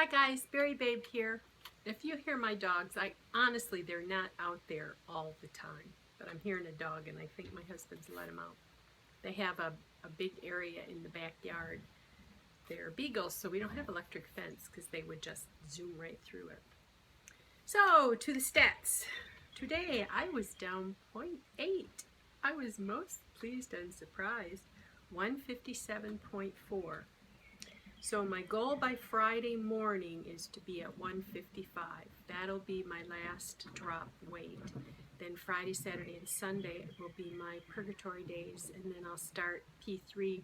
Hi guys, Berry Babe here. If you hear my dogs, honestly, they're not out there all the time, but I'm hearing a dog and I think my husband's let him out. They have a big area in the backyard. They're beagles, so we don't have electric fence because they would just zoom right through it. So, to the stats. Today I was down 0.8. I was most pleased and surprised. 157.4. So my goal by Friday morning is to be at 155. That'll be my last drop weight. Then Friday, Saturday, and Sunday will be my purgatory days, and then I'll start P3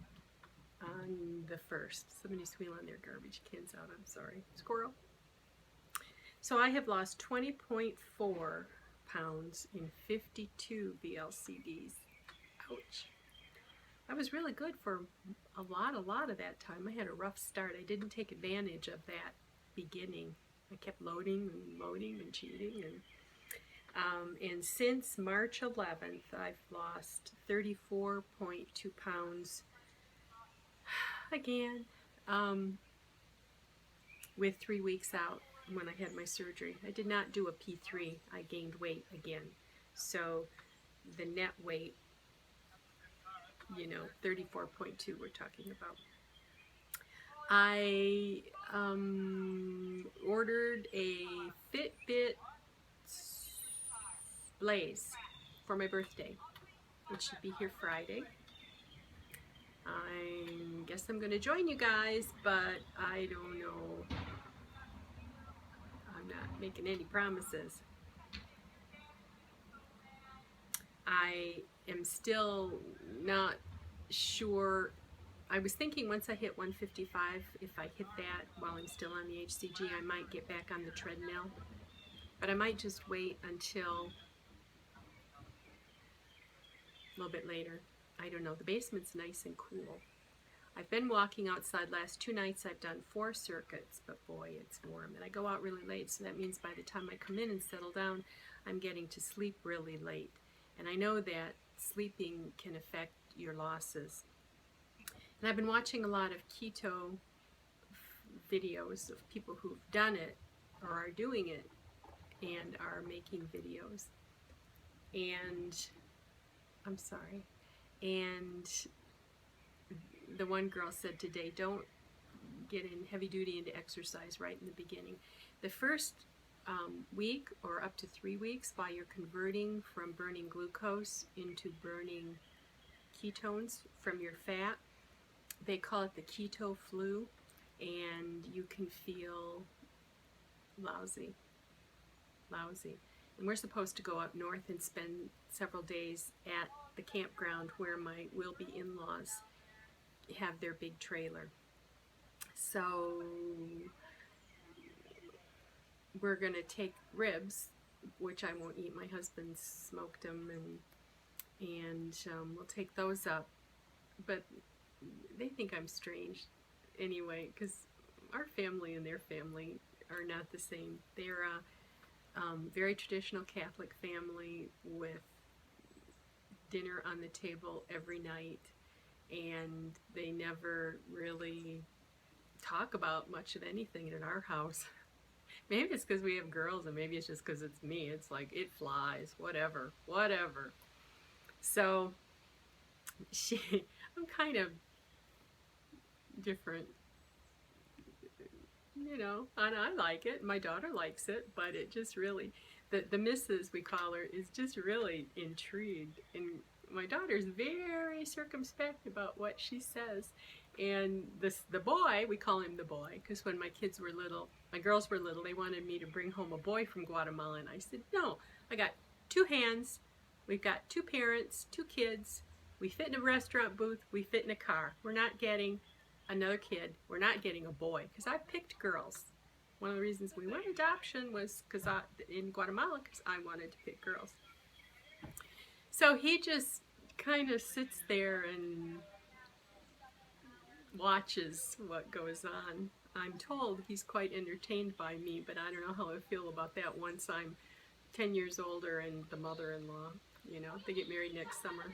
on the 1st. Somebody's wheeling their garbage cans out, I'm sorry. Squirrel. So I have lost 20.4 pounds in 52 VLCDs. Ouch. I was really good for a lot of that time. I had a rough start. I didn't take advantage of that beginning. I kept loading and cheating. And since March 11th, I've lost 34.2 pounds again, with 3 weeks out when I had my surgery. I did not do a P3. I gained weight again. So the net weight, 34.2 we're talking about. I ordered a Fitbit Blaze for my birthday, which should be here Friday. I guess I'm going to join you guys, but I don't know. I'm not making any promises. I am still not sure. I was thinking once I hit 155, if I hit that while I'm still on the HCG, I might get back on the treadmill. But I might just wait until a little bit later. I don't know. The basement's nice and cool. I've been walking outside. Last 2 nights I've done 4 circuits, but boy, it's warm. And I go out really late, so that means by the time I come in and settle down, I'm getting to sleep really late. And I know that sleeping can affect your losses. And I've been watching a lot of keto videos of people who've done it or are doing it and are making videos. And I'm sorry. And the one girl said today, don't get in heavy duty into exercise right in the beginning. The first week or up to 3 weeks, while you're converting from burning glucose into burning ketones from your fat, they call it the keto flu, and you can feel lousy. And we're supposed to go up north and spend several days at the campground where my will-be in-laws have their big trailer. So we're going to take ribs, which I won't eat. My husband smoked them, and we'll take those up. But they think I'm strange anyway, because our family and their family are not the same. They're a very traditional Catholic family with dinner on the table every night, and they never really talk about much of anything in our house. Maybe it's because we have girls, and maybe it's just because it's me. It's like, it flies, whatever. So I'm kind of different, and I like it. My daughter likes it, but it just really, the missus, we call her, is just really intrigued. And my daughter's very circumspect about what she says. And the boy, we call him the boy, because when my kids were little, my girls were little, they wanted me to bring home a boy from Guatemala, and I said, no, I got 2 hands, we've got 2 parents, 2 kids, we fit in a restaurant booth, we fit in a car. We're not getting another kid, we're not getting a boy, because I picked girls. One of the reasons we went adoption was in Guatemala, because I wanted to pick girls. So he just kind of sits there and watches what goes on. I'm told he's quite entertained by me, but I don't know how I feel about that once I'm 10 years older and the mother-in-law. They get married next summer.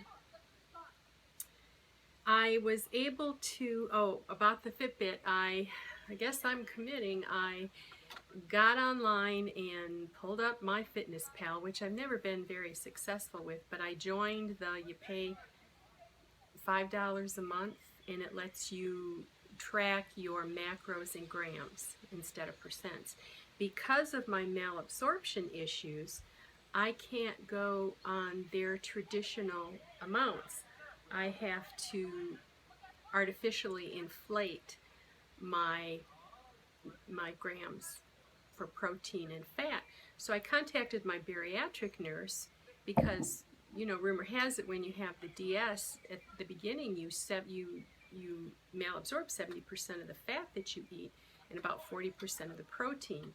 I was able to, about the Fitbit, I I guess I'm committing. I got online and pulled up my Fitness Pal, which I've never been very successful with, but I joined you pay $5 a month and it lets you track your macros in grams instead of percents. Because of my malabsorption issues, I can't go on their traditional amounts. I have to artificially inflate my grams for protein and fat. So I contacted my bariatric nurse because, you know, rumor has it when you have the DS at the beginning, you malabsorb 70% of the fat that you eat and about 40% of the protein.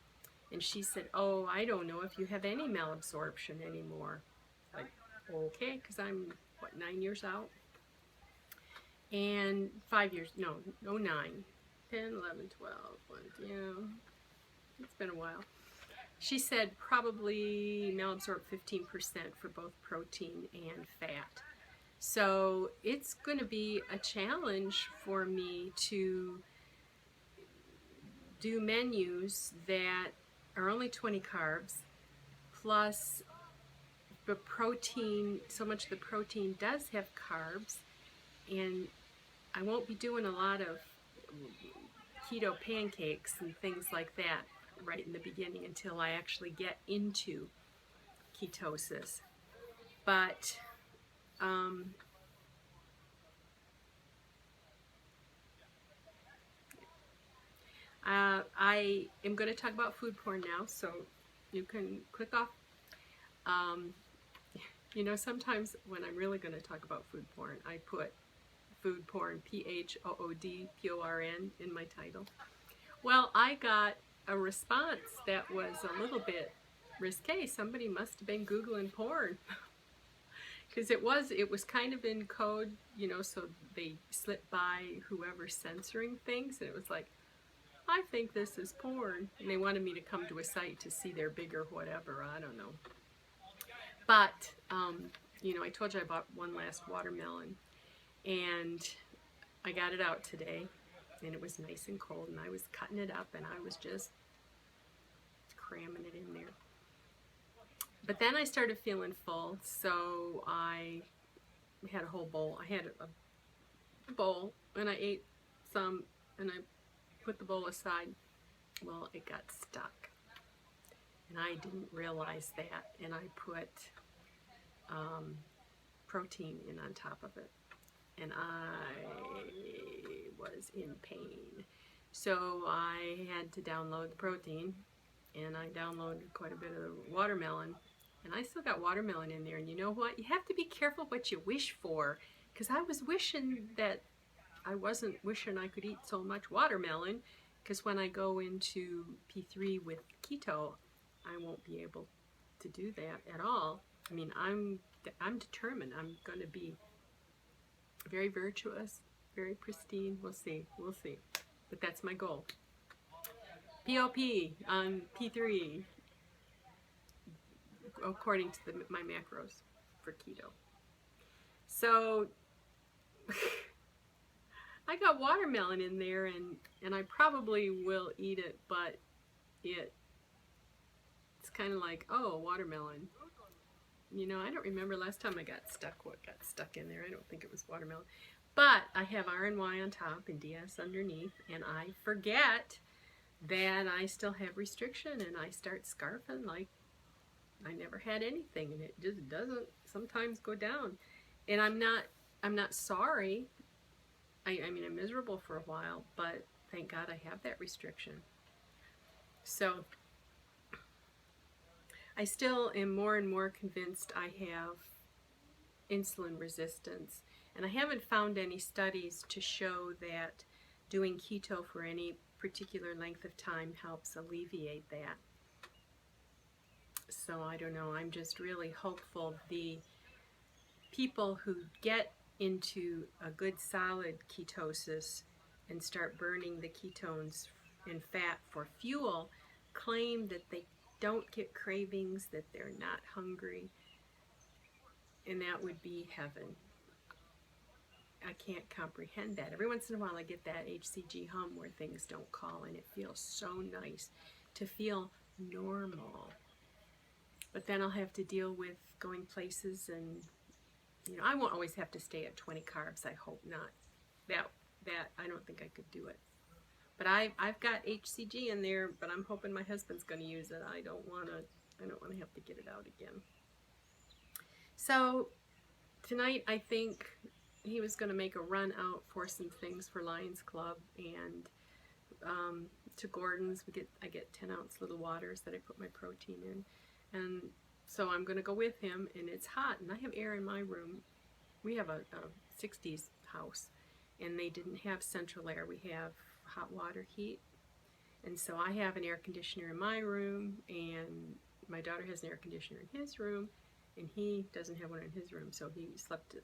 And she said, "Oh, I don't know if you have any malabsorption anymore." Like, okay, because I'm, what, 9 years out? And 5 years, no, 9, 10, 11, 12, yeah, it's been a while. She said probably malabsorb 15% for both protein and fat. So it's going to be a challenge for me to do menus that are only 20 carbs, plus the protein, so much of the protein does have carbs, and I won't be doing a lot of keto pancakes and things like that right in the beginning until I actually get into ketosis. But I am going to talk about food porn now, so you can click off. You know, sometimes when I'm really going to talk about food porn, I put food porn, PHOODPORN, in my title. Well, I got a response that was a little bit risque. Somebody must have been Googling porn. Because it was kind of in code, you know, so they slipped by whoever's censoring things, and it was like, I think this is porn. And they wanted me to come to a site to see their bigger whatever, I don't know. But, you know, I told you I bought one last watermelon, and I got it out today, and it was nice and cold, and I was cutting it up, and I was just cramming it in there. But then I started feeling full, so I had a whole bowl. I had a bowl, and I ate some, and I put the bowl aside. Well, it got stuck, and I didn't realize that, and I put protein in on top of it, and I was in pain. So I had to download the protein, and I downloaded quite a bit of the watermelon, and I still got watermelon in there. And you know what? You have to be careful what you wish for, because I was wishing that I wasn't wishing I could eat so much watermelon, because when I go into P3 with keto, I won't be able to do that at all. I mean, I'm determined. I'm going to be very virtuous, very pristine. We'll see. We'll see. But that's my goal. POP on P3, according to my macros for keto. So I got watermelon in there, and I probably will eat it, but it's kind of like, oh, watermelon. You know, I don't remember last time I got stuck what got stuck in there. I don't think it was watermelon. But I have RNY on top and DS underneath, and I forget that I still have restriction, and I start scarfing like I never had anything, and it just doesn't sometimes go down. And I'm not sorry. I mean, I'm miserable for a while, but thank God I have that restriction. So I still am more and more convinced I have insulin resistance, and I haven't found any studies to show that doing keto for any particular length of time helps alleviate that. So I don't know, I'm just really hopeful the people who get into a good solid ketosis and start burning the ketones and fat for fuel claim that they don't get cravings, that they're not hungry, and that would be heaven. I can't comprehend that. Every once in a while I get that HCG hum where things don't call, and it feels so nice to feel normal. But then I'll have to deal with going places, and I won't always have to stay at 20 carbs. I hope not. That I don't think I could do it. But I've got HCG in there, but I'm hoping my husband's going to use it. I don't want to have to get it out again. So tonight I think he was going to make a run out for some things for Lions Club, and to Gordon's I get 10-ounce little waters that I put my protein in, and so I'm going to go with him. And it's hot, and I have air in my room. We have a 60s house, and they didn't have central air. We have hot water heat, and so I have an air conditioner in my room, and my daughter has an air conditioner in his room, and he doesn't have one in his room, so he slept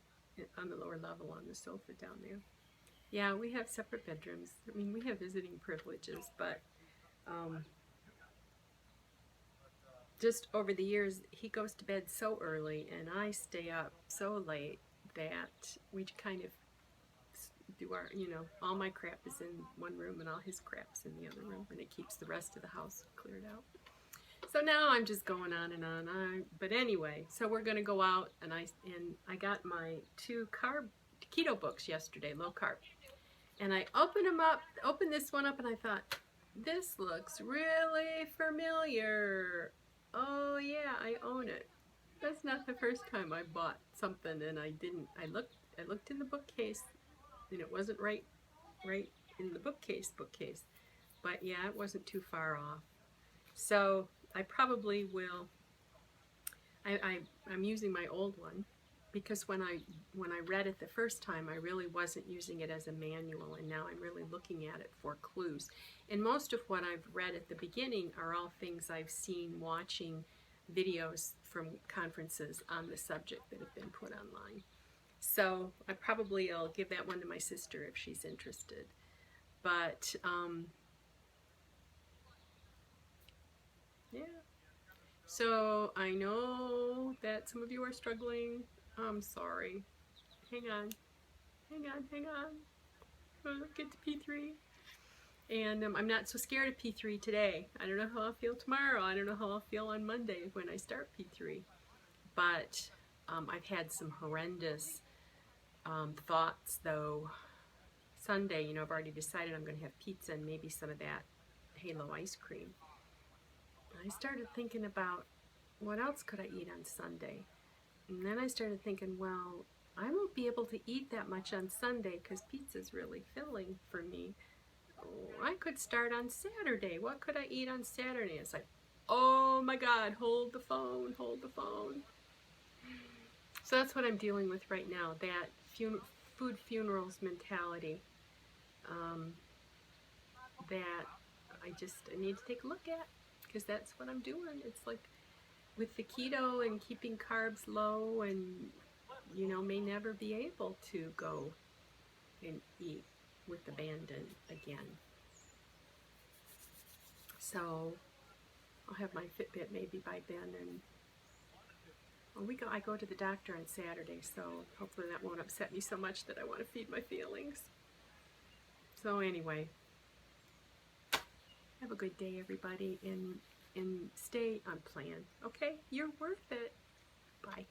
on the lower level on the sofa down there. Yeah, we have separate bedrooms. I mean, we have visiting privileges, but just over the years, he goes to bed so early, and I stay up so late that we kind of do our, all my crap is in one room and all his crap's in the other room, and it keeps the rest of the house cleared out. So now I'm just going on and on. But anyway, so we're going to go out, and I got my 2 keto books yesterday, low carb. And I opened this one up, and I thought, this looks really familiar. Oh yeah, I own it. That's not the first time I bought something and I didn't. I looked in the bookcase, and it wasn't right in the bookcase. But yeah, it wasn't too far off. So I probably will. I'm using my old one, because when I read it the first time, I really wasn't using it as a manual, and now I'm really looking at it for clues. And most of what I've read at the beginning are all things I've seen watching videos from conferences on the subject that have been put online. So I probably will give that one to my sister if she's interested. But yeah. So I know that some of you are struggling. I'm sorry. Hang on. Get to P3. And I'm not so scared of P3 today. I don't know how I'll feel tomorrow. I don't know how I'll feel on Monday when I start P3. But I've had some horrendous thoughts, though. Sunday, I've already decided I'm going to have pizza and maybe some of that Halo ice cream. I started thinking about what else could I eat on Sunday. And then I started thinking, well, I won't be able to eat that much on Sunday because pizza's really filling for me. Oh, I could start on Saturday. What could I eat on Saturday? It's like, oh my God, hold the phone. So that's what I'm dealing with right now, that food funerals mentality that I need to take a look at, because that's what I'm doing. It's like with the keto and keeping carbs low, and may never be able to go and eat with abandon again. So I'll have my Fitbit maybe by then, and I go to the doctor on Saturday, so hopefully that won't upset me so much that I want to feed my feelings. So anyway, have a good day, everybody, and stay on plan. Okay, you're worth it. Bye.